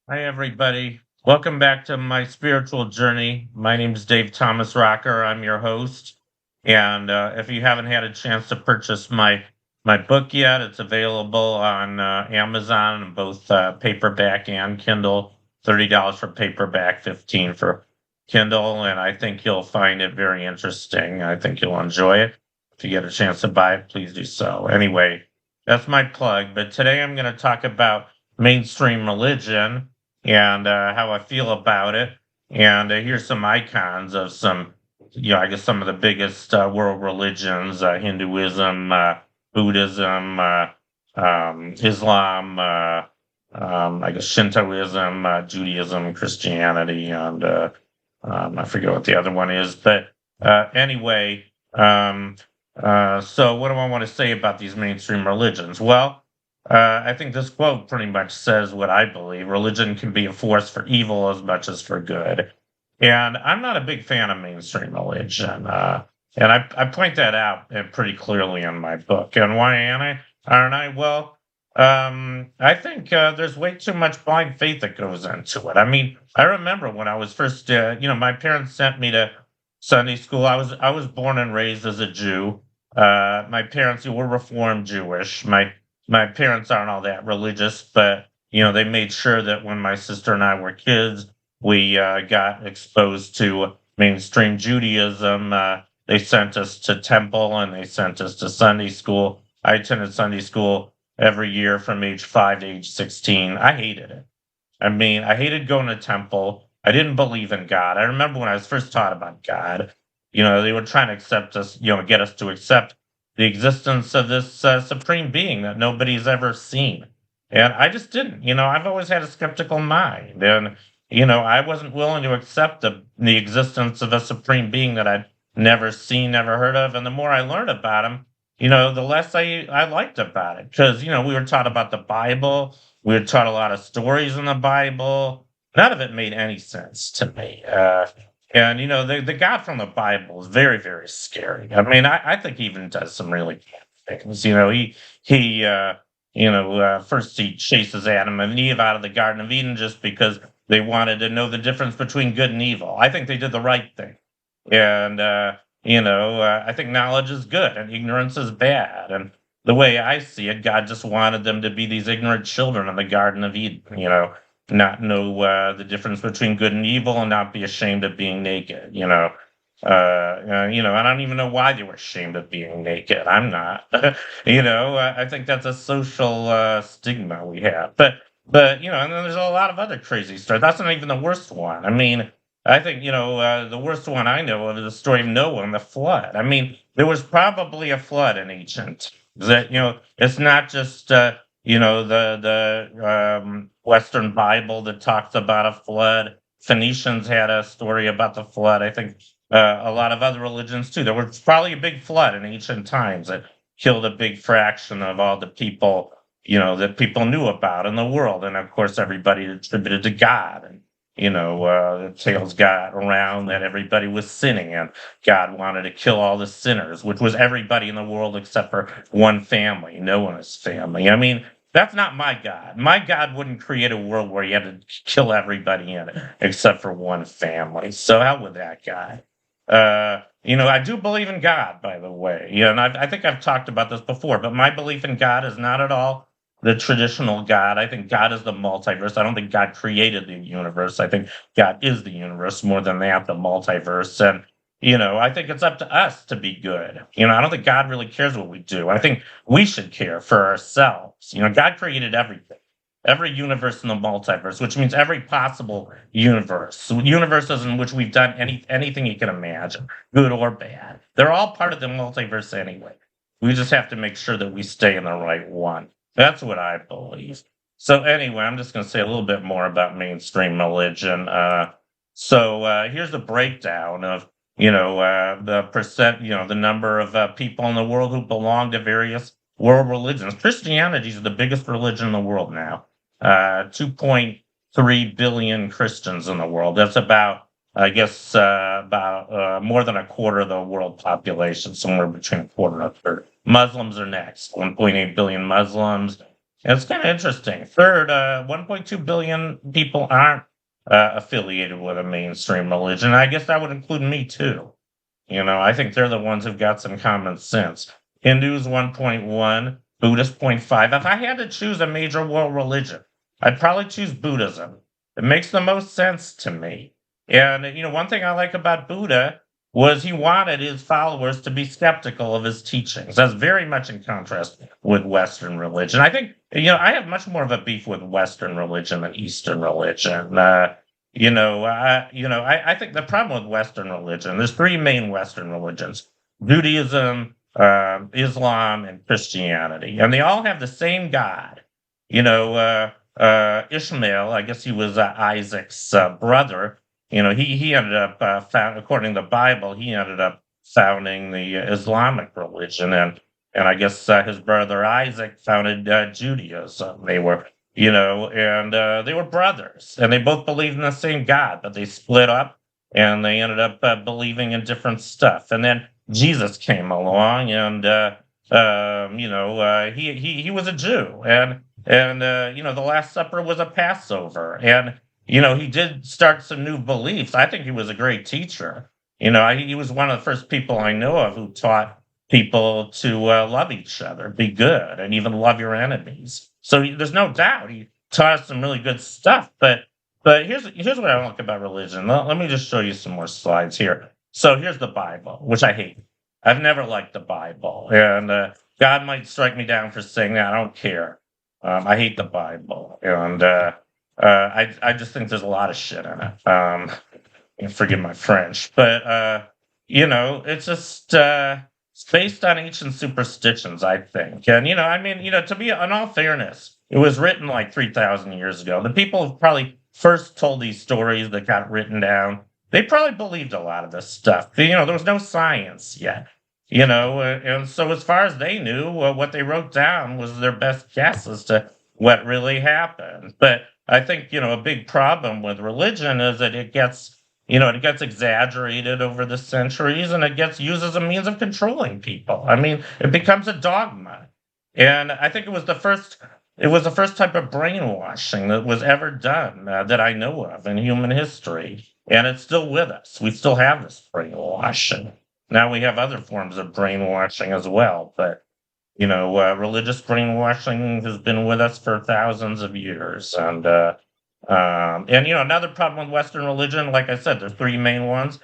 Hi, everybody. Welcome back to my spiritual journey. My name is Dave Thomas Rocker. I'm your host. And if you haven't had a chance to purchase my book yet, it's available on Amazon in both paperback and Kindle. $30 for paperback, 15 for Kindle, and I think you'll find it very interesting. I think you'll enjoy it. If you get a chance to buy it, please do so. Anyway, that's my plug. But today I'm going to talk about mainstream religion and how I feel about it. And here's some icons of some, I guess some of the biggest world religions: Hinduism, Buddhism, Islam, I guess Shintoism, Judaism, Christianity, and I forget what the other one is. But anyway, so what do I want to say about these mainstream religions? Well, I think this quote pretty much says what I believe. Religion can be a force for evil as much as for good. And I'm not a big fan of mainstream religion. And I point that out pretty clearly in my book. And why aren't I? Well, I think there's way too much blind faith that goes into it. I mean, I remember when I was first, my parents sent me to Sunday school. I was born and raised as a Jew. My parents were Reformed Jewish. My parents aren't all that religious, but they made sure that when my sister and I were kids, we got exposed to mainstream Judaism. They sent us to temple and they sent us to Sunday school. I attended Sunday school every year from age 5 to age 16. I hated it. I mean, I hated going to temple. I didn't believe in God. I remember when I was first taught about God, they were trying to accept us, get us to accept the existence of this supreme being that nobody's ever seen. And I just didn't. I've always had a skeptical mind. And, I wasn't willing to accept the existence of a supreme being that I'd never seen, never heard of. And the more I learned about him, the less I liked about it. Because, we were taught about the Bible, we were taught a lot of stories in the Bible. None of it made any sense to me. And the God from the Bible is very, very scary. I mean, I think he even does some really bad things. First he chases Adam and Eve out of the Garden of Eden just because they wanted to know the difference between good and evil. I think they did the right thing. And I think knowledge is good and ignorance is bad. And the way I see it, God just wanted them to be these ignorant children in the Garden of Eden, not know the difference between good and evil and not be ashamed of being naked, I don't even know why they were ashamed of being naked. I'm not, I think that's a social stigma we have. But and then there's a lot of other crazy stories. That's not even the worst one. I mean, I think, the worst one I know of is the story of Noah and the flood. I mean, there was probably a flood in ancient. That it's not just the Western Bible that talks about a flood. Phoenicians had a story about the flood. I think a lot of other religions too. There was probably a big flood in ancient times that killed a big fraction of all the people that people knew about in the world, and of course everybody attributed to God. And the tales got around that everybody was sinning and God wanted to kill all the sinners, which was everybody in the world except for one family, Noah's family. I mean, that's not my God. My God wouldn't create a world where he had to kill everybody in it except for one family. So how would that guy? I do believe in God, by the way. And I think I've talked about this before, but my belief in God is not at all the traditional God. I think God is the multiverse. I don't think God created the universe. I think God is the universe more than that, the multiverse. And I think it's up to us to be good. I don't think God really cares what we do. I think we should care for ourselves. God created everything, every universe in the multiverse, which means every possible universes in which we've done anything you can imagine, good or bad. They're all part of the multiverse anyway. We just have to make sure that we stay in the right one. That's what I believe. So anyway, I'm just going to say a little bit more about mainstream religion. Here's the breakdown of the percent, the number of people in the world who belong to various world religions. Christianity is the biggest religion in the world now. 2.3 billion Christians in the world. That's about, I guess, about more than a quarter of the world population, somewhere between a quarter and a third. Muslims are next, 1.8 billion Muslims. It's kind of interesting. Third, 1.2 billion people aren't affiliated with a mainstream religion. I guess that would include me too. I think they're the ones who've got some common sense. Hindus 1.1, Buddhist point 0.5. If I had to choose a major world religion, I'd probably choose Buddhism. It makes the most sense to me. And one thing I like about Buddha was he wanted his followers to be skeptical of his teachings. That's very much in contrast with Western religion. I think, I have much more of a beef with Western religion than Eastern religion. I think the problem with Western religion, there's three main Western religions: Judaism, Islam, and Christianity, and they all have the same God. Ishmael, I guess he was Isaac's brother. He ended up according to the Bible, he ended up founding the Islamic religion, and I guess his brother Isaac founded Judaism. They were brothers, and they both believed in the same God, but they split up, and they ended up believing in different stuff. And then Jesus came along, and he was a Jew, and the Last Supper was a Passover, and he did start some new beliefs. I think he was a great teacher. He was one of the first people I know of who taught people to love each other, be good, and even love your enemies. So there's no doubt he taught us some really good stuff. But here's what I don't like about religion. Let me just show you some more slides here. So here's the Bible, which I hate. I've never liked the Bible, and God might strike me down for saying that. I don't care. I hate the Bible, and I just think there's a lot of shit in it. Forgive my French, but it's just it's based on ancient superstitions, I think. And to be in all fairness, it was written like 3,000 years ago. The people who probably first told these stories that got written down, they probably believed a lot of this stuff. There was no science yet. And so as far as they knew, what they wrote down was their best guess as to what really happened. But I think a big problem with religion is that it gets exaggerated over the centuries, and it gets used as a means of controlling people. I mean, it becomes a dogma. And I think it was the first type of brainwashing that was ever done that I know of in human history. And it's still with us. We still have this brainwashing. Now we have other forms of brainwashing as well, but religious brainwashing has been with us for thousands of years, and another problem with Western religion, like I said, there's three main ones.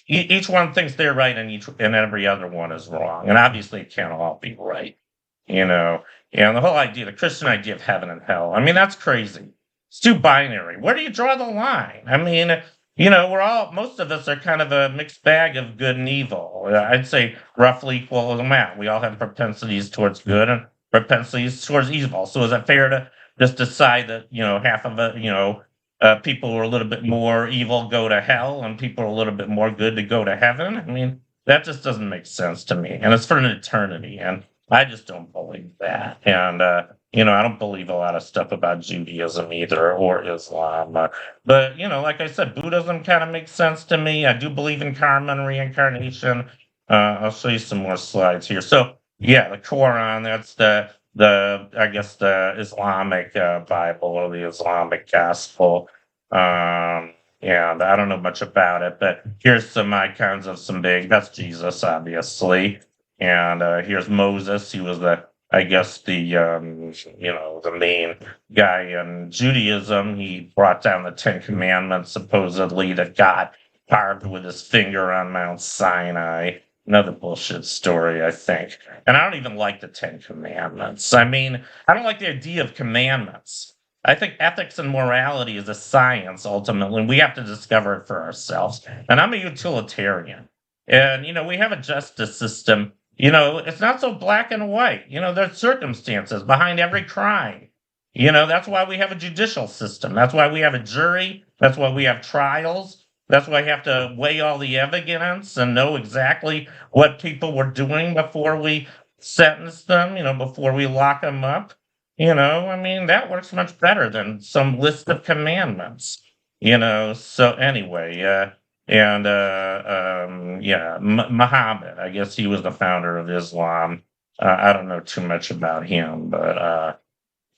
Each one thinks they're right, and every other one is wrong. And obviously, it can't all be right. You know, and the whole idea, the Christian idea of heaven and hell. I mean, that's crazy. It's too binary. Where do you draw the line? I mean, most of us are kind of a mixed bag of good and evil. I'd say roughly equal amount. We all have propensities towards good and propensities towards evil. So is it fair to just decide that, half of it, people who are a little bit more evil go to hell and people who are a little bit more good to go to heaven? I mean, that just doesn't make sense to me. And it's for an eternity. And I just don't believe that. And, I don't believe a lot of stuff about Judaism either or Islam. But, like I said, Buddhism kind of makes sense to me. I do believe in karma and reincarnation. I'll show you some more slides here. So, yeah, the Quran, that's I guess the Islamic Bible or the Islamic Gospel. And I don't know much about it, but here's some icons of that's Jesus, obviously. And here's Moses. He was I guess the main guy in Judaism. He brought down the Ten Commandments, supposedly, that God carved with his finger on Mount Sinai. Another bullshit story, I think. And I don't even like the Ten Commandments. I mean, I don't like the idea of commandments. I think ethics and morality is a science, ultimately. We have to discover it for ourselves. And I'm a utilitarian. And, we have a justice system. It's not so black and white. There's circumstances behind every crime. That's why we have a judicial system. That's why we have a jury. That's why we have trials. That's why you have to weigh all the evidence and know exactly what people were doing before we sentence them, before we lock them up. I mean, that works much better than some list of commandments. So anyway, and yeah, Muhammad, I guess he was the founder of Islam. I don't know too much about him, but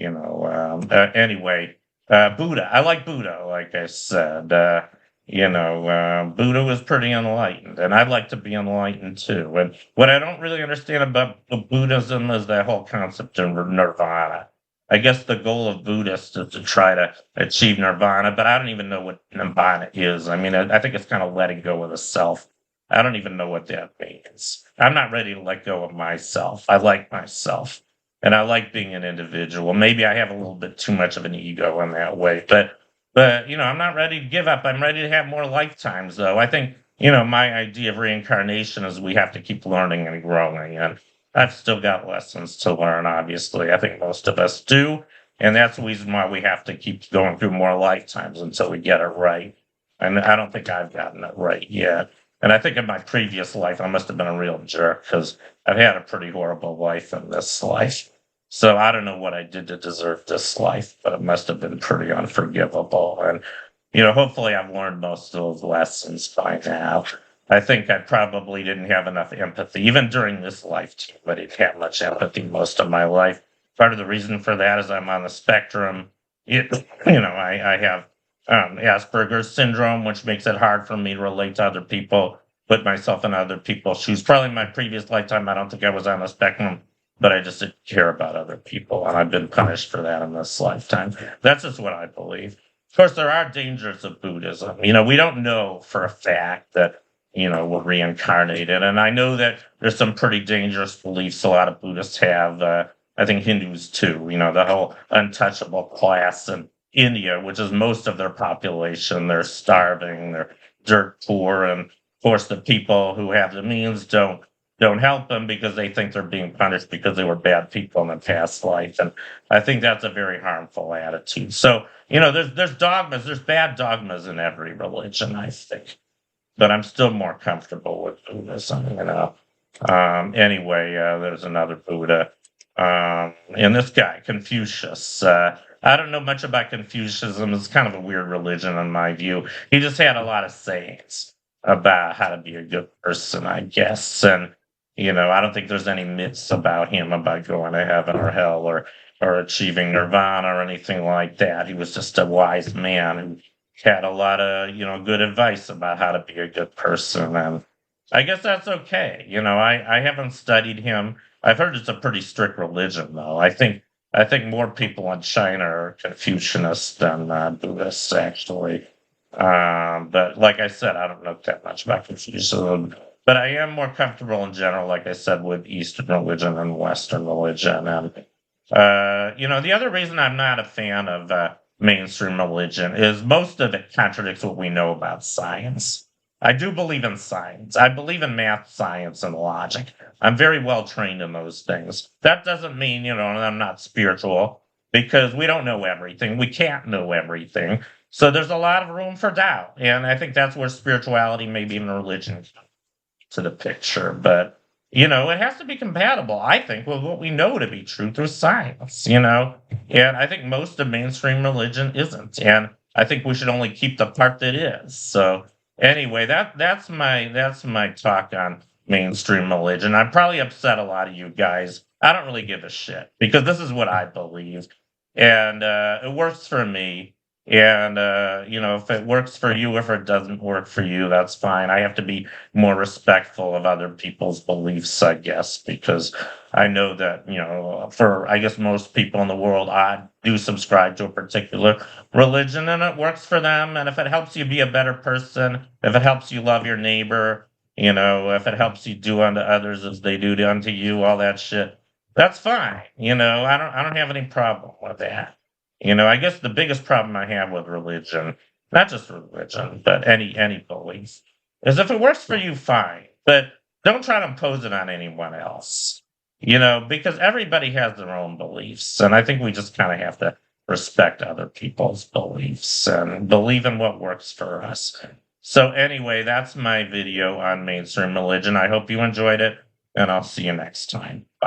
Anyway, Buddha. I like Buddha, like I said. Buddha was pretty enlightened, and I'd like to be enlightened too. And what I don't really understand about Buddhism is that whole concept of nirvana. I guess the goal of Buddhists is to try to achieve nirvana, but I don't even know what nirvana is. I mean, I think it's kind of letting go of the self. I don't even know what that means. I'm not ready to let go of myself. I like myself and I like being an individual. Maybe I have a little bit too much of an ego in that way, but I'm not ready to give up. I'm ready to have more lifetimes, though. I think my idea of reincarnation is we have to keep learning and growing, and I've still got lessons to learn. Obviously, I think most of us do, and that's the reason why we have to keep going through more lifetimes until we get it right. And I don't think I've gotten it right yet. And I think in my previous life, I must have been a real jerk because I've had a pretty horrible life in this life. So I don't know what I did to deserve this life, but it must have been pretty unforgivable. And, hopefully I've learned most of those lessons by now. I think I probably didn't have enough empathy, even during this lifetime. I didn't have much empathy most of my life. Part of the reason for that is I'm on the spectrum. I have Asperger's syndrome, which makes it hard for me to relate to other people, put myself in other people's shoes. Probably in my previous lifetime, I don't think I was on the spectrum, but I just didn't care about other people, and I've been punished for that in this lifetime. That's just what I believe. Of course, there are dangers of Buddhism. We don't know for a fact that, we're reincarnated. And I know that there's some pretty dangerous beliefs a lot of Buddhists have. I think Hindus too, the whole untouchable class in India, which is most of their population. They're starving, they're dirt poor. And of course, the people who have the means don't help them because they think they're being punished because they were bad people in the past life. And I think that's a very harmful attitude. So, there's dogmas, there's bad dogmas in every religion, I think. But I'm still more comfortable with Buddhism. Anyway, there's another Buddha. And this guy, Confucius. I don't know much about Confucianism. It's kind of a weird religion in my view. He just had a lot of sayings about how to be a good person, I guess. And I don't think there's any myths about him about going to heaven or hell or achieving nirvana or anything like that. He was just a wise man who had a lot of good advice about how to be a good person, and I guess that's okay. I haven't studied him. I've heard it's a pretty strict religion, though. I think more people in China are Confucianists than Buddhists, actually. But like I said, I don't know that much about Confucianism. But I am more comfortable in general, like I said, with Eastern religion and Western religion. And, the other reason I'm not a fan of mainstream religion is most of it contradicts what we know about science. I do believe in science. I believe in math, science, and logic. I'm very well trained in those things. That doesn't mean, I'm not spiritual because we don't know everything. We can't know everything. So there's a lot of room for doubt. And I think that's where spirituality, maybe even religion, to the picture. But, it has to be compatible, I think, with what we know to be true through science. And I think most of mainstream religion isn't. And I think we should only keep the part that is. So anyway, that's my talk on mainstream religion. I'm probably upset a lot of you guys. I don't really give a shit because this is what I believe. And it works for me. And if it works for you, if it doesn't work for you, that's fine. I have to be more respectful of other people's beliefs, I guess, because I know that, for I guess most people in the world, I do subscribe to a particular religion and it works for them. And if it helps you be a better person, if it helps you love your neighbor, if it helps you do unto others as they do unto you, all that shit, that's fine. I don't have any problem with that. I guess the biggest problem I have with religion, not just religion, but any belief, is if it works for you, fine. But don't try to impose it on anyone else. Because everybody has their own beliefs. And I think we just kind of have to respect other people's beliefs and believe in what works for us. So anyway, that's my video on mainstream religion. I hope you enjoyed it, and I'll see you next time. Bye.